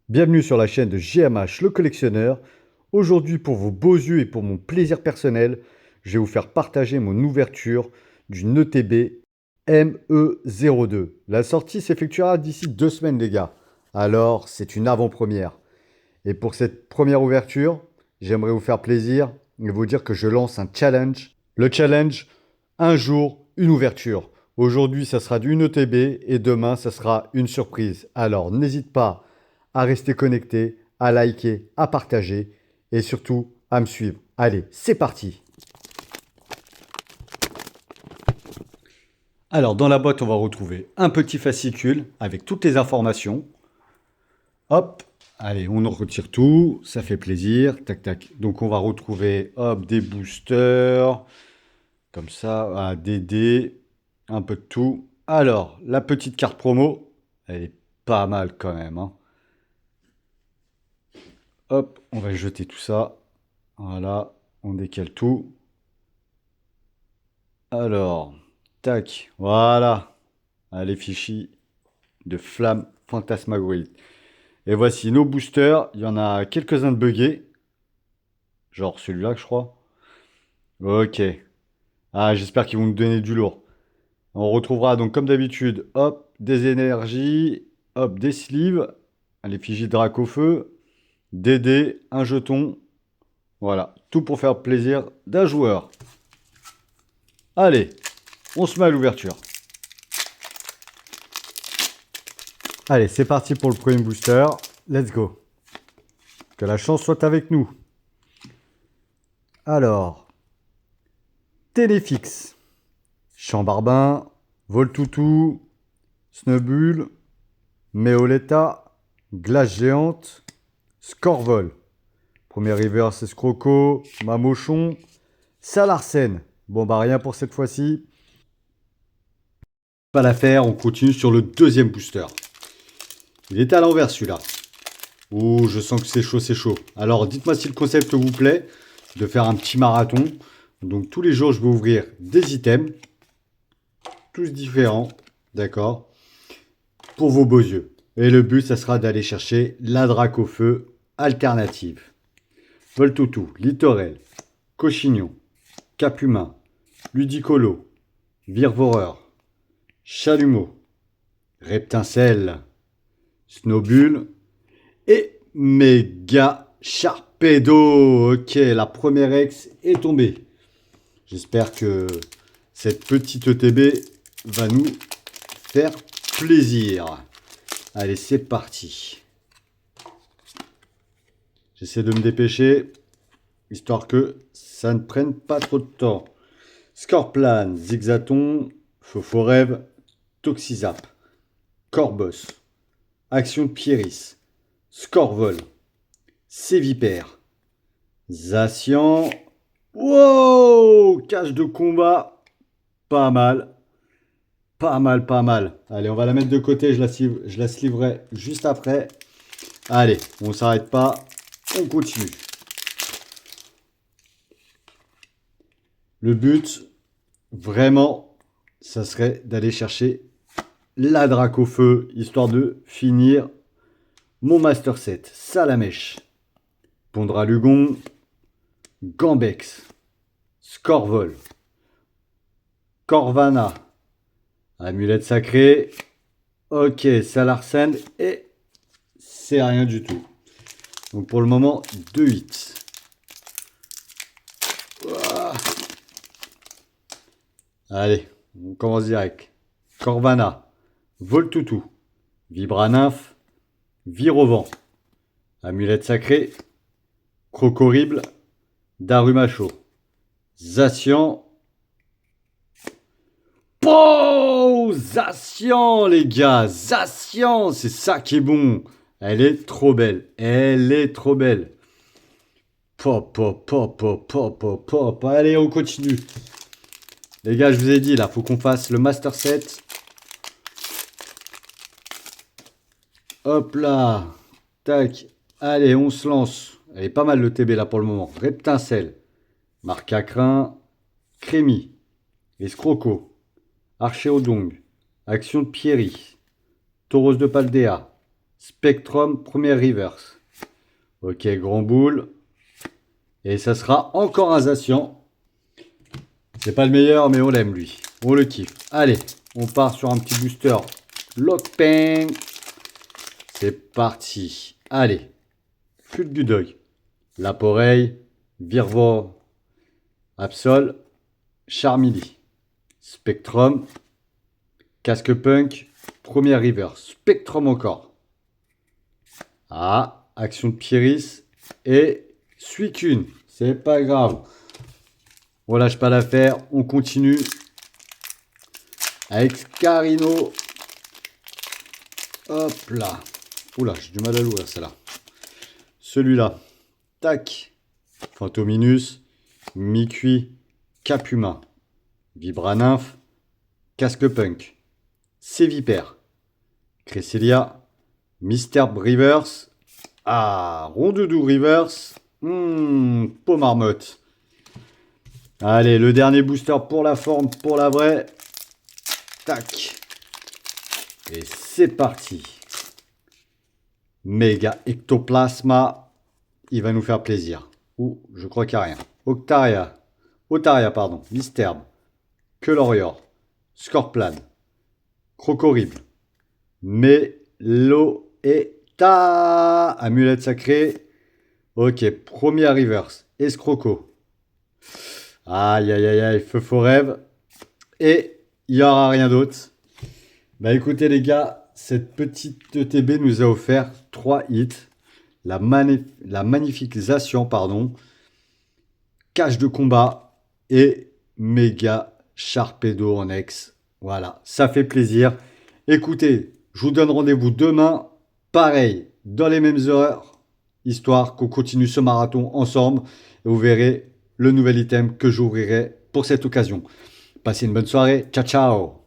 Bienvenue sur la chaîne de GMH le collectionneur. Aujourd'hui, pour vos beaux yeux et pour mon plaisir personnel, je vais vous faire partager mon ouverture d'une ETB ME02. La sortie s'effectuera d'ici 2 semaines, les gars. Alors, c'est une avant-première. Et pour cette première ouverture, j'aimerais vous faire plaisir et vous dire que je lance un challenge. Le challenge, un jour, une ouverture. Aujourd'hui, ça sera une ETB et demain, ça sera une surprise. Alors, n'hésite pas à rester connecté, à liker, à partager et surtout à me suivre. Allez, c'est parti! Alors, dans la boîte, on va retrouver un petit fascicule avec toutes les informations. Hop, allez, on en retire tout, ça fait plaisir. Tac, tac. Donc, on va retrouver, hop, des boosters, comme ça, des dés, un peu de tout. Alors, la petite carte promo, elle est pas mal quand même, hein. Hop, on va jeter tout ça. Voilà, on décale tout. Alors, tac, voilà. Les fichiers de flamme fantasmagoïde. Et voici nos boosters. Il y en a quelques-uns de buggés. Genre celui-là, je crois. Ok. Ah, j'espère qu'ils vont nous donner du lourd. On retrouvera donc comme d'habitude, hop, des énergies, hop, des sleeves, l'effigie de Dracofeu, des dés, un jeton. Voilà, tout pour faire plaisir d'un joueur. Allez, on se met à l'ouverture. Allez, c'est parti pour le premier booster. Let's go. Que la chance soit avec nous. Alors, Téléfix, Chambarbin, Voltoutou, Snubbull, Meoletta, Glace Géante, Scorvol. Premier river, c'est Scroco, Mamochon, Salarsen. Bon, bah rien pour cette fois-ci. Pas l'affaire, on continue sur le deuxième booster. Il était à l'envers celui-là. Ouh, je sens que c'est chaud, c'est chaud. Alors, dites-moi si le concept vous plaît de faire un petit marathon. Donc, tous les jours, je vais ouvrir des items. Tous différents, d'accord, pour vos beaux yeux. Et le but, ça sera d'aller chercher la Dracofeu alternative. Voltoutou, Littorel, Cochignon, Capumin, Ludicolo, Virvoreur, Chalumeau, Reptincelle, Snowbull et Méga Sharpedo. Ok, la première ex est tombée. J'espère que cette petite ETB va nous faire plaisir. Allez, c'est parti. J'essaie de me dépêcher, histoire que ça ne prenne pas trop de temps. Scorplan, Zigzaton, Phophorève, Toxizap, Corbos, Action de Pieris, Scorvol, Sévipère, Zacian. Wow! Cache de combat. Pas mal. Pas mal, pas mal. Allez, on va la mettre de côté. Je la livrerai juste après. Allez, on s'arrête pas. On continue. Le but, vraiment, ça serait d'aller chercher la Dracofeu, histoire de finir mon Master Set. Salamèche, Pondralugon, Gambex, Scorvol, Corvana, Amulette Sacrée, ok, Salarsen, et c'est rien du tout. Donc pour le moment, 2 hits. Ouah. Allez, on commence direct. Corvana, Voltoutou, Vibranymphe, Virovent, Amulette Sacrée, Crocorible, Darumacho, Zacian. Oh, Zacian, les gars, Zacian, c'est ça qui est bon. Elle est trop belle, elle est trop belle. Pop, pop, pop, pop, pop, pop, pop. Allez, on continue. Les gars, je vous ai dit, là, faut qu'on fasse le Master Set. Hop là. Tac. Allez, on se lance. Elle est pas mal le TB là pour le moment. Reptincelle, Marcacrin, Crémy, Escroco, Archéodong, Action de Pierry, Tauros de Paldea, Spectrum, première reverse. Ok, grand boule. Et ça sera encore un Zacian. C'est pas le meilleur, mais on l'aime lui. On le kiffe. Allez, on part sur un petit booster. Lockpeng. C'est parti. Allez. Fulgudoy. Laporeille. Virvo. Absol. Charmilly. Spectrum. Casque Punk. Première river. Spectrum encore. Ah, action de Pieris. Et Suicune. C'est pas grave. On lâche pas l'affaire. On continue. Avec Carino. Hop là. Oula, j'ai du mal à l'ouvrir celle-là. Celui-là. Tac. Fantominus. Mi-cuit. Capuma. Vibranymph. Casque Punk. Sévipère. Cresselia. Mister Rivers. Ah, Rondoudou Rivers. Peau marmotte. Allez, le dernier booster pour la forme, pour la vraie. Tac. Et c'est parti. Méga Ectoplasma. Il va nous faire plaisir. Ouh, je crois qu'il n'y a rien. Octaria. Otaria, pardon. Misterbe. Quelorior. Scorplan. Crocorible. Meloetta. Amulette sacrée. Ok, premier reverse. Escroco. Aïe, aïe, aïe, aïe. Feu faux rêve. Et il n'y aura rien d'autre. Bah écoutez les gars, cette petite ETB nous a offert 3 hits. La magnifique Zacian, pardon. Cache de combat et méga Sharpedo en ex. Voilà, ça fait plaisir. Écoutez, je vous donne rendez-vous demain, pareil, dans les mêmes heures, histoire qu'on continue ce marathon ensemble. Et vous verrez le nouvel item que j'ouvrirai pour cette occasion. Passez une bonne soirée. Ciao, ciao.